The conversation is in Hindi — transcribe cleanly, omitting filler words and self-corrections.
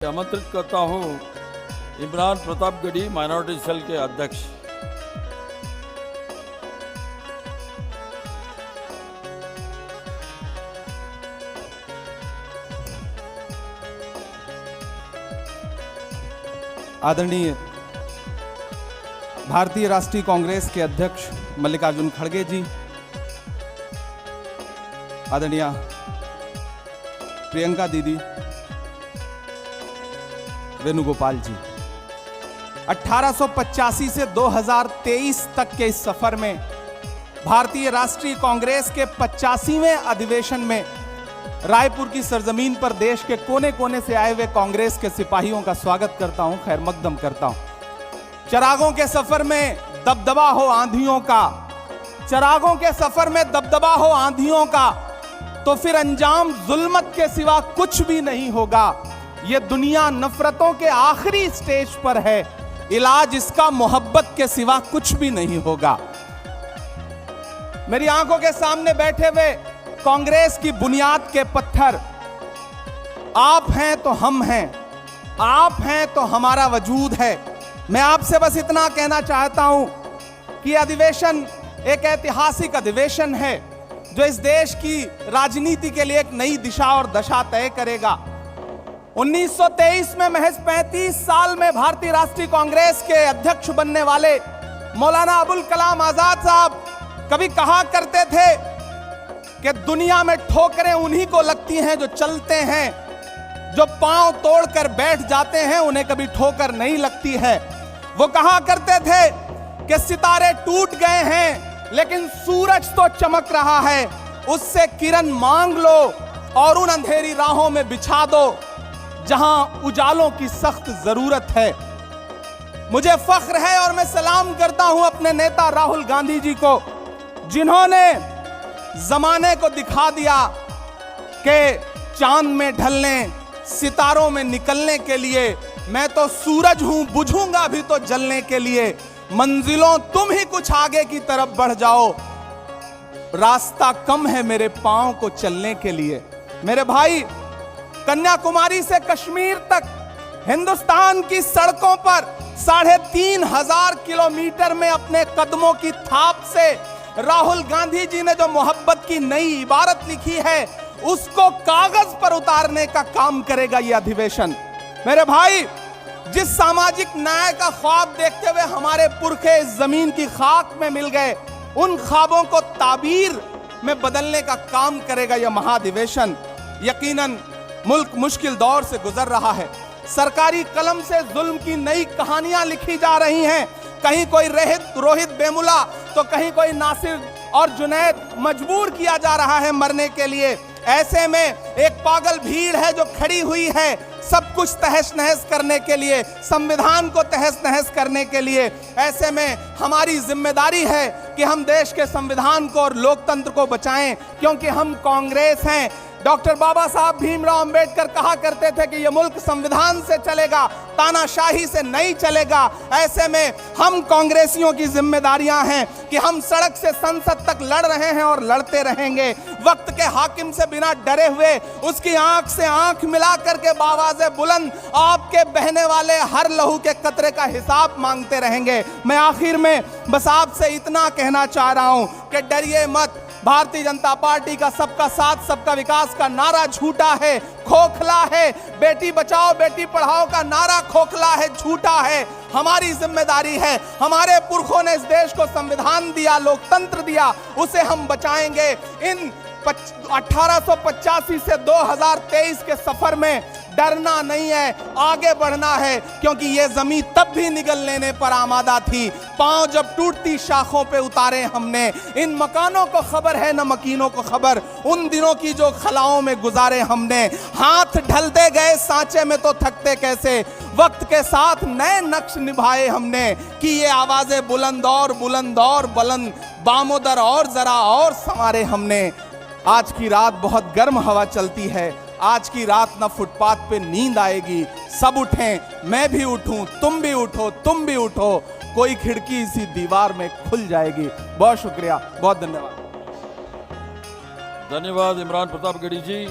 आमंत्रित करता हूं इमरान प्रतापगढ़ी माइनॉरिटी सेल के अध्यक्ष। आदरणीय भारतीय राष्ट्रीय कांग्रेस के अध्यक्ष मल्लिकार्जुन खड़गे जी, आदरणीय प्रियंका दीदी, वेणुगोपाल जी, 1885 से 2023 तक के इस सफर में भारतीय राष्ट्रीय कांग्रेस के 85वें अधिवेशन में रायपुर की सरजमीन पर देश के कोने कोने से आए हुए कांग्रेस के सिपाहियों का स्वागत करता हूं, खैर मकदम करता हूं। चिरागों के सफर में दबदबा हो आंधियों का, चिरागों के सफर में दबदबा हो आंधियों का, तो फिर अंजाम जुल्मत के सिवा कुछ भी नहीं होगा। ये दुनिया नफरतों के आखिरी स्टेज पर है, इलाज इसका मोहब्बत के सिवा कुछ भी नहीं होगा। मेरी आंखों के सामने बैठे हुए कांग्रेस की बुनियाद के पत्थर आप हैं तो हम हैं, आप हैं तो हमारा वजूद है। मैं आपसे बस इतना कहना चाहता हूं कि अधिवेशन एक ऐतिहासिक अधिवेशन है जो इस देश की राजनीति के लिए एक नई दिशा और दशा तय करेगा। 1923 में महज 35 साल में भारतीय राष्ट्रीय कांग्रेस के अध्यक्ष बनने वाले मौलाना अबुल कलाम आजाद साहब कभी कहा करते थे कि दुनिया में ठोकरें उन्हीं को लगती हैं जो चलते हैं, जो पांव तोड़कर बैठ जाते हैं उन्हें कभी ठोकर नहीं लगती है। वो कहा करते थे कि सितारे टूट गए हैं लेकिन सूरज तो चमक रहा है, उससे किरण मांग लो और उन अंधेरी राहों में बिछा दो जहां उजालों की सख्त जरूरत है। मुझे फख्र है और मैं सलाम करता हूं अपने नेता राहुल गांधी जी को, जिन्होंने जमाने को दिखा दिया कि चांद में ढलने, सितारों में निकलने के लिए मैं तो सूरज हूं, बुझूंगा भी तो जलने के लिए। मंजिलों तुम ही कुछ आगे की तरफ बढ़ जाओ, रास्ता कम है मेरे पांव को चलने के लिए। मेरे भाई, कन्याकुमारी से कश्मीर तक हिंदुस्तान की सड़कों पर 3500 किलोमीटर में अपने कदमों की थाप से राहुल गांधी जी ने जो मोहब्बत की नई इबारत लिखी है उसको कागज पर उतारने का काम करेगा यह अधिवेशन। मेरे भाई, जिस सामाजिक न्याय का ख्वाब देखते हुए हमारे पुरखे इस जमीन की खाक में मिल गए, उन ख्वाबों को ताबीर में बदलने का काम करेगा यह महाधिवेशन। यकीनन मुल्क मुश्किल दौर से गुजर रहा है, सरकारी कलम से जुल्म की नई कहानियां लिखी जा रही हैं। कहीं कोई रोहित बेमुला तो कहीं कोई नासिर और जुनैद मजबूर किया जा रहा है मरने के लिए। ऐसे में एक पागल भीड़ है जो खड़ी हुई है सब कुछ तहस नहस करने के लिए, संविधान को तहस नहस करने के लिए। ऐसे में हमारी जिम्मेदारी है कि हम देश के संविधान को और लोकतंत्र को बचाएं, क्योंकि हम कांग्रेस हैं। डॉक्टर बाबा साहब भीमराव अंबेडकर कहा करते थे कि यह मुल्क संविधान से चलेगा, तानाशाही से नहीं चलेगा। ऐसे में हम कांग्रेसियों की जिम्मेदारियां हैं कि हम सड़क से संसद तक लड़ रहे हैं और लड़ते रहेंगे। वक्त के हाकिम से बिना डरे हुए उसकी आंख से आंख मिला करके बावाज़े बुलंद आपके बहने वाले हर लहू के कतरे का हिसाब मांगते रहेंगे। मैं आखिर में बस आपसे इतना कहना चाह रहा हूं कि डरिए मत। भारतीय जनता पार्टी का सबका साथ सबका विकास का नारा झूठा है, खोखला है। बेटी बचाओ बेटी पढ़ाओ का नारा खोखला है, झूठा है। हमारी जिम्मेदारी है, हमारे पुरखों ने इस देश को संविधान दिया, लोकतंत्र दिया, उसे हम बचाएंगे। इन 1885 से 2023 के सफर में डरना नहीं है, आगे बढ़ना है, क्योंकि ये जमीन तब भी निगल लेने पर आमादा थी। पांव जब टूटती शाखों पे उतारे हमने। इन मकानों को खबर है न मकीनों को खबर, उन दिनों की जो खलाओं में गुजारे हमने। हाथ ढलते गए सांचे में तो थकते कैसे, वक्त के साथ नए नक्श निभाए हमने कि ये आवाजें बुलंद और बुलंद, बामोदर और जरा और संवारे हमने। आज की रात बहुत गर्म हवा चलती है, आज की रात ना फुटपाथ पे नींद आएगी। सब उठें, मैं भी उठूं, तुम भी उठो, तुम भी उठो, कोई खिड़की इसी दीवार में खुल जाएगी। बहुत शुक्रिया, बहुत धन्यवाद। धन्यवाद इमरान प्रतापगढ़ी जी।